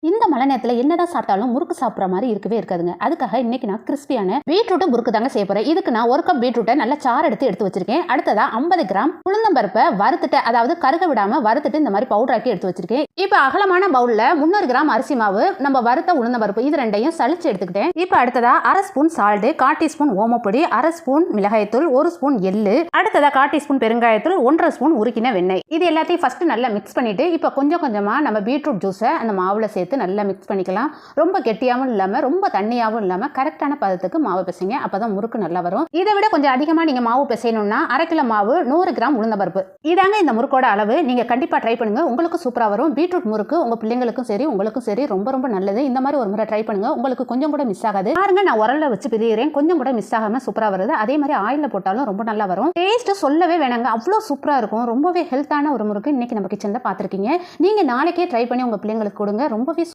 இந்த மழை நேரத்தில் என்னதான் சாப்பிட்டாலும் முறுக்கு சாப்பிட்ற மாதிரி இருக்கவே இருக்காதுங்க. அதுக்காக இன்னைக்கு நான் கிறிஸ்பியான பீட்ரூட் முறுக்கு தாங்க செய்ய போறேன். இதுக்கு நான் 1 கப் பீட்ரூட்டை நல்லா சாறு எடுத்து வச்சிருக்கேன். அடுத்ததா 50 கிராம் உளுந்தம்பருப்பை வறுத்துட்டு, அதாவது கருக விடாம வறுத்துட்டு இந்த மாதிரி பவுடர் ஆக்கி எடுத்து வச்சிருக்கேன். இப்போ அகலமான பவுல்ல 300 கிராம் அரிசி மாவு, நம்ம வறுத்த உளுந்தம்பருப்பு இது ரெண்டையும் சலிச்சு எடுத்துக்கிட்டேன். இப்போ அடுத்ததா 1/2 spoon salt, 1/4 teaspoon omapodi, 1/2 spoon மிளகாய்த்தூள், 1 ஸ்பூன் எள்ளு, அடுத்ததா 1/4 டீஸ்பூன் பெருங்காயத்தூள், 1/2 ஸ்பூன் உருக்கின வெண்ணெய். இது எல்லாத்தையும் ஃபர்ஸ்ட் நல்லா மிக்ஸ் பண்ணிட்டு இப்போ கொஞ்சம் கொஞ்சமா நம்ம பீட்ரூட் ஜூஸை அந்த மாவுல சேர்த்து நல்லா மிக்ஸ் பண்ணிக்கலாம். ரொம்ப கெட்டியாகவும் இல்லாம ரொம்ப தண்ணியாகவும் இல்லாம கரெக்டான பதத்துக்கு மாவு பிசைங்க. அப்பதான் முறுக்கு நல்லா வரும். இதை விட கொஞ்சம் அதிகமா நீங்க மாவு பிசையணும்னா 1/2 கிலோ மாவு 100 கிராம் உளுந்தம்பருப்பு இதாங்க இந்த முறுக்கோட அளவு. நீங்க கண்டிப்பா ட்ரை பண்ணுங்க, உங்களுக்கு சூப்பரா வரும். பீட்ரூட் முறுக்கு உங்க பிள்ளைங்களுக்கும் சரி உங்களுக்கும் சரி ரொம்ப ரொம்ப நல்லது. இந்த மாதிரி ஒரு முறை ட்ரை பண்ணுங்க, உங்களுக்கு கொஞ்சம் கூட மிஸ் ஆகாது. பாருங்க, நான் உரல்ல வச்சு பிரிக்கிறேன், கொஞ்சம் கூட மிஸ் ஆகாம சூப்பரா வருது. அதே மாதிரி ஆயில்ல போட்டாலும் ரொம்ப நல்லா வரும். டேஸ்ட் சொல்லவே வேணாங்க, அவ்வளோ சூப்பரா இருக்கும். ரொம்பவே ஹெல்த்தான ஒரு முறுக்கு இன்னைக்கு நம்ம கிச்சன்ல பார்த்துருக்கீங்க. நீங்க நாளைக்கே ட்ரை பண்ணி உங்க பிள்ளைங்களுக்கு கொடுங்க, ரொம்பவே